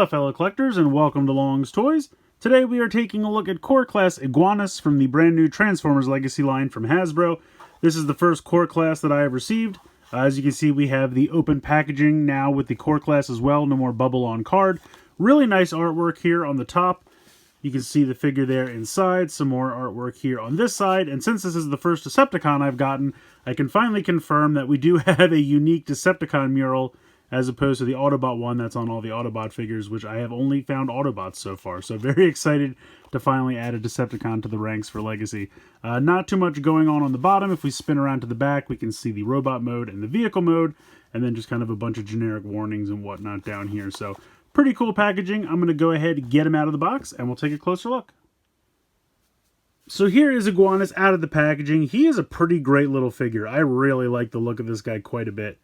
fellow collectors, and welcome to Long's Toys. Today we are taking a look at Core Class Iguanus from the brand new Transformers Legacy line from Hasbro. This is the first Core Class that I have received. As you can see, we have the open packaging now with the Core Class as well, no more bubble on card. Really nice artwork here on the top. You can see the figure there inside, some more artwork here on this side, and since this is the first Decepticon I've gotten, I can finally confirm that we do have a unique Decepticon mural as opposed to the Autobot one that's on all the Autobot figures, which I have only found Autobots so far. So very excited to finally add a Decepticon to the ranks for Legacy. Not too much going on the bottom. If we spin around to the back, we can see the robot mode and the vehicle mode, and then just kind of a bunch of generic warnings and whatnot down here. So pretty cool packaging. I'm going to go ahead and get him out of the box, and we'll take a closer look. So here is Iguanus out of the packaging. He is a pretty great little figure. I really like the look of this guy quite a bit.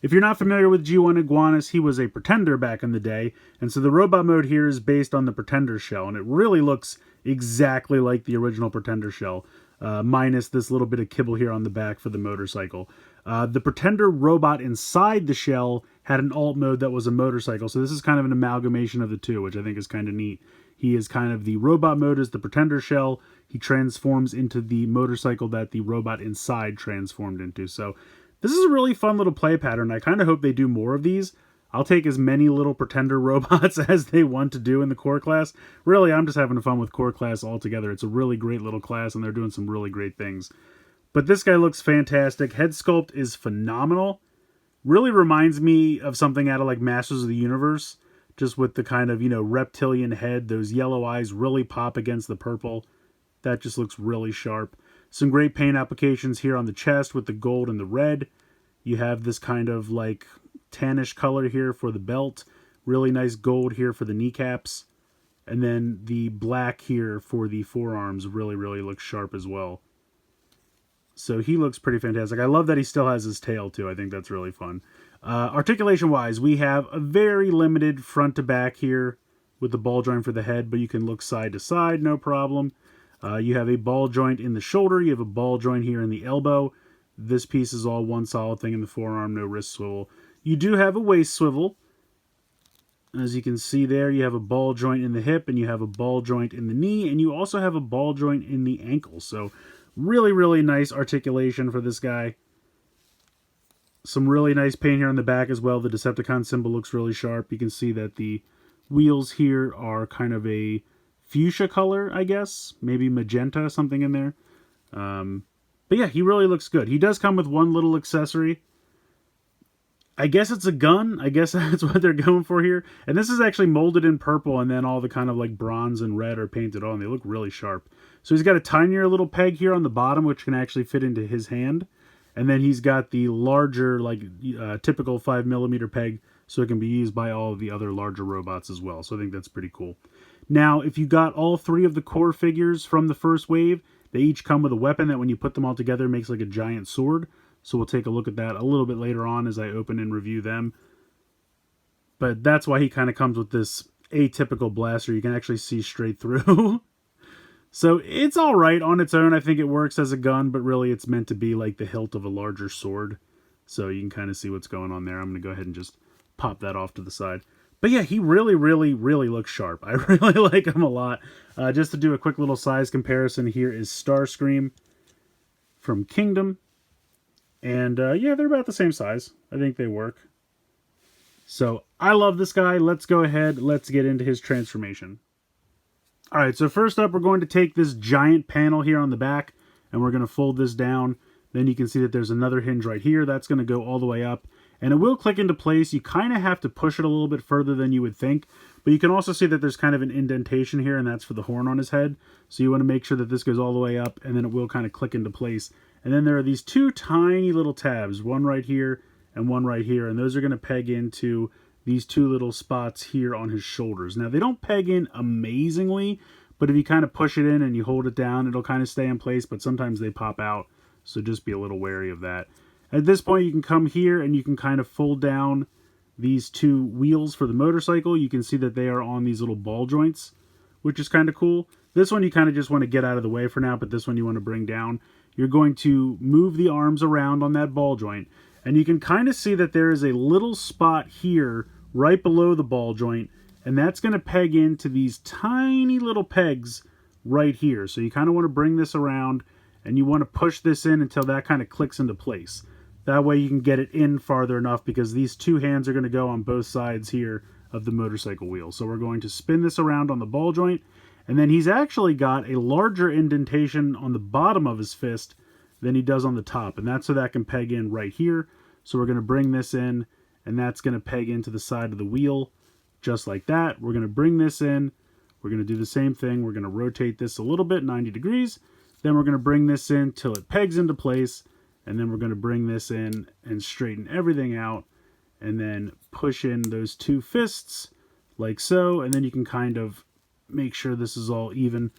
If you're not familiar with G1 Iguanus, he was a Pretender back in the day, and so the robot mode here is based on the Pretender shell, and it really looks exactly like the original Pretender shell, minus this little bit of kibble here on the back for the motorcycle. The Pretender robot inside the shell had an alt mode that was a motorcycle, so this is kind of an amalgamation of the two, which I think is kind of neat. He is kind of the robot mode is the Pretender shell. He transforms into the motorcycle that the robot inside transformed into, so this is a really fun little play pattern. I kind of hope they do more of these. I'll take as many little Pretender robots as they want to do in the Core Class. Really, I'm just having fun with Core Class altogether. It's a really great little class, and they're doing some really great things. But this guy looks fantastic. Head sculpt is phenomenal. Really reminds me of something out of like Masters of the Universe. Just with the kind of, reptilian head. Those yellow eyes really pop against the purple. That just looks really sharp. Some great paint applications here on the chest with the gold and the red. You have this kind of like tannish color here for the belt. Really nice gold here for the kneecaps. And then the black here for the forearms really looks sharp as well. So he looks pretty fantastic. I love that he still has his tail too. I think that's really fun. Articulation wise, we have a very limited front to back here with the ball joint for the head, but you can look side to side, no problem. You have a ball joint in the shoulder. You have a ball joint here in the elbow. This piece is all one solid thing in the forearm, no wrist swivel. You do have a waist swivel. As you can see there, you have a ball joint in the hip, and you have a ball joint in the knee, and you also have a ball joint in the ankle. So really nice articulation for this guy. Some really nice paint here on the back as well. The Decepticon symbol looks really sharp. You can see that the wheels here are kind of a fuchsia color, I guess. Maybe magenta, something in there. But yeah, he really looks good. He does come with one little accessory. I guess it's a gun. I guess that's what they're going for here. And this is actually molded in purple, and then all the kind of like bronze and red are painted on. They look really sharp. So he's got a tinier little peg here on the bottom, which can actually fit into his hand. And then he's got the larger, like typical 5mm peg, so it can be used by all of the other larger robots as well. So I think that's pretty cool. Now, if you got all three of the core figures from the first wave, they each come with a weapon that when you put them all together makes like a giant sword. So we'll take a look at that a little bit later on as I open and review them. But that's why he kind of comes with this atypical blaster. You can actually see straight through. So it's all right on its own. I think it works as a gun, but really it's meant to be like the hilt of a larger sword. So you can kind of see what's going on there. I'm going to go ahead and just pop that off to the side. But yeah, he really looks sharp. I really like him a lot. Just to do a quick little size comparison, here is Starscream from Kingdom. And yeah, they're about the same size. I think they work. So I love this guy. Let's go ahead. Let's get into his transformation. Alright, so first up we're going to take this giant panel here on the back, and we're going to fold this down. Then you can see that there's another hinge right here. That's going to go all the way up. And it will click into place. You kind of have to push it a little bit further than you would think. But you can also see that there's kind of an indentation here, and that's for the horn on his head. So you want to make sure that this goes all the way up, and then it will kind of click into place. And then there are these two tiny little tabs, one right here and one right here. And those are going to peg into these two little spots here on his shoulders. Now, they don't peg in amazingly, but if you kind of push it in and you hold it down, it'll kind of stay in place, but sometimes they pop out. So just be a little wary of that. At this point, you can come here and you can kind of fold down these two wheels for the motorcycle. You can see that they are on these little ball joints, which is kind of cool. This one you kind of just want to get out of the way for now, but this one you want to bring down. You're going to move the arms around on that ball joint, and you can kind of see that there is a little spot here right below the ball joint, and that's going to peg into these tiny little pegs right here. So you kind of want to bring this around, and you want to push this in until that kind of clicks into place. That way you can get it in farther enough, because these two hands are going to go on both sides here of the motorcycle wheel. So we're going to spin this around on the ball joint, and then he's actually got a larger indentation on the bottom of his fist than he does on the top, and that's so that can peg in right here. So we're going to bring this in, and that's going to peg into the side of the wheel just like that. We're going to bring this in. We're going to do the same thing. We're going to rotate this a little bit, 90 degrees. Then we're going to bring this in till it pegs into place, and then we're going to bring this in and straighten everything out, and then push in those two fists like so, and then you can kind of make sure this is all even.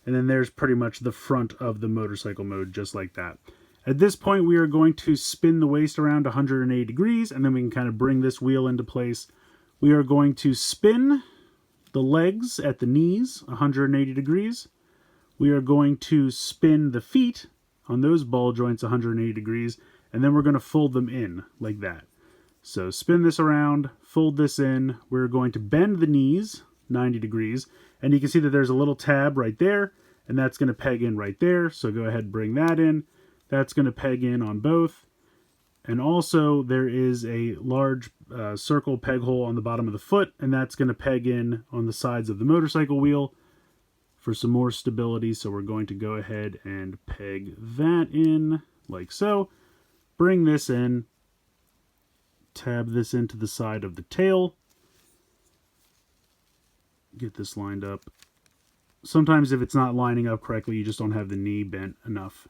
And then there's pretty much the front of the motorcycle mode, just like that. At this point, we are going to spin the waist around 180 degrees, and then we can kind of bring this wheel into place. We are going to spin the legs at the knees 180 degrees. We are going to spin the feet on those ball joints 180 degrees, and then we're going to fold them in like that. So spin this around, fold this in. We're going to bend the knees 90 degrees, and you can see that there's a little tab right there, and that's going to peg in right there. So go ahead and bring that in. That's going to peg in on both. And also there is a large circle peg hole on the bottom of the foot, and that's going to peg in on the sides of the motorcycle wheel for some more stability. So we're going to go ahead and peg that in like so. Bring this in, tab this into the side of the tail, get this lined up. Sometimes if it's not lining up correctly, you just don't have the knee bent enough.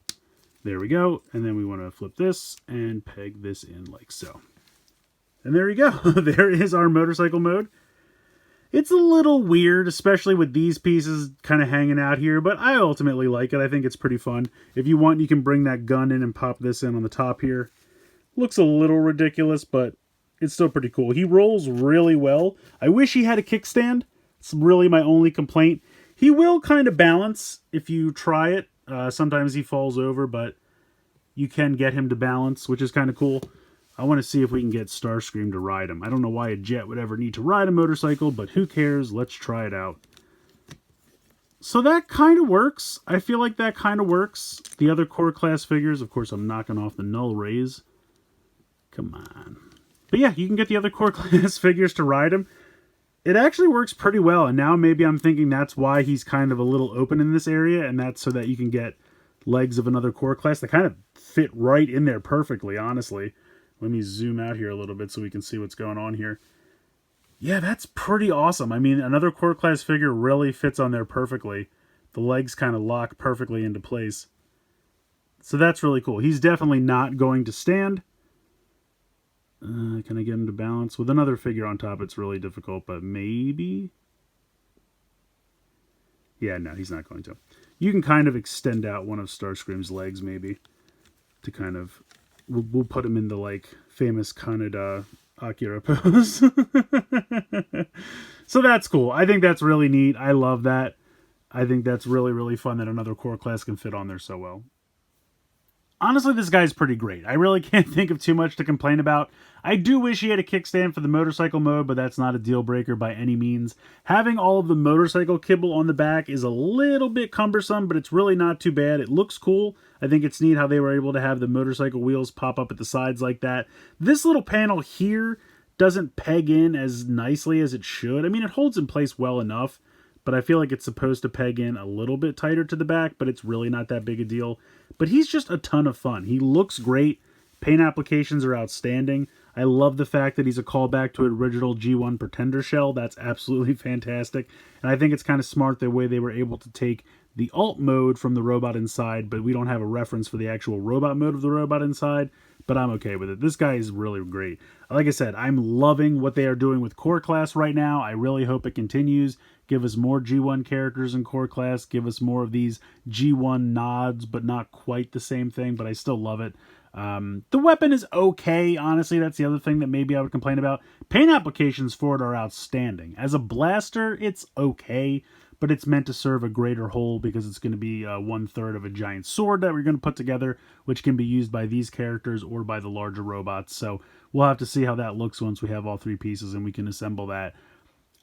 There we go. And then we want to flip this and peg this in like so. And there you go. There is our motorcycle mode. It's a little weird, especially with these pieces kind of hanging out here, but I ultimately like it. I think it's pretty fun. If you want, you can bring that gun in and pop this in on the top here. Looks a little ridiculous, but it's still pretty cool. He rolls really well. I wish he had a kickstand. It's really my only complaint. He will kind of balance if you try it. Sometimes he falls over, but you can get him to balance, which is kind of cool. I want to see if we can get Starscream to ride him. I don't know why a jet would ever need to ride a motorcycle, but who cares? Let's try it out. So that kind of works. I feel like that kind of works. The other core class figures, of course, I'm knocking off the null rays. Come on. But yeah, you can get the other core class figures to ride him. It actually works pretty well, and now maybe I'm thinking that's why he's kind of a little open in this area, and that's so that you can get legs of another core class. They kind of fit right in there perfectly, honestly. Let me zoom out here a little bit so we can see what's going on here. Yeah, that's pretty awesome. I mean, another core class figure really fits on there perfectly. The legs kind of lock perfectly into place. So that's really cool. He's definitely not going to stand. Can I get him to balance? With another figure on top, it's really difficult, but maybe? Yeah, no, he's not going to. You can kind of extend out one of Starscream's legs, maybe, to kind of... We'll put him in the, like, famous Kaneda Akira pose. So that's cool. I think that's really neat. I love that. I think that's really, really fun that another core class can fit on there so well. Honestly, this guy's pretty great. I really can't think of too much to complain about. I do wish he had a kickstand for the motorcycle mode, but that's not a deal breaker by any means. Having all of the motorcycle kibble on the back is a little bit cumbersome, but it's really not too bad. It looks cool. I think it's neat how they were able to have the motorcycle wheels pop up at the sides like that. This little panel here doesn't peg in as nicely as it should. I mean, it holds in place well enough, but I feel like it's supposed to peg in a little bit tighter to the back, but it's really not that big a deal. But he's just a ton of fun. He looks great. Paint applications are outstanding. I love the fact that he's a callback to an original G1 Pretender shell. That's absolutely fantastic. And I think it's kind of smart the way they were able to take the alt mode from the robot inside, but we don't have a reference for the actual robot mode of the robot inside, but I'm okay with it. This guy is really great. Like I said, I'm loving what they are doing with Core Class right now. I really hope it continues. Give us more G1 characters in Core Class. Give us more of these G1 nods, but not quite the same thing, but I still love it. The weapon is okay, honestly. That's the other thing that maybe I would complain about. Paint applications for it are outstanding. As a blaster, it's okay, but it's meant to serve a greater whole because it's going to be 1/3 of a giant sword that we're going to put together, which can be used by these characters or by the larger robots. So we'll have to see how that looks once we have all three pieces and we can assemble that.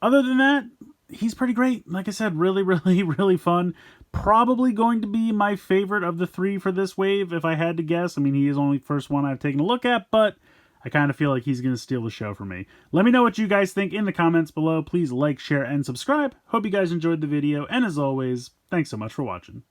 Other than that, he's pretty great. Like I said, really, really, really fun. Probably going to be my favorite of the three for this wave, if I had to guess. I mean, he is only the first one I've taken a look at, but I kind of feel like he's going to steal the show for me. Let me know what you guys think in the comments below. Please like, share, and subscribe. Hope you guys enjoyed the video, and as always, thanks so much for watching.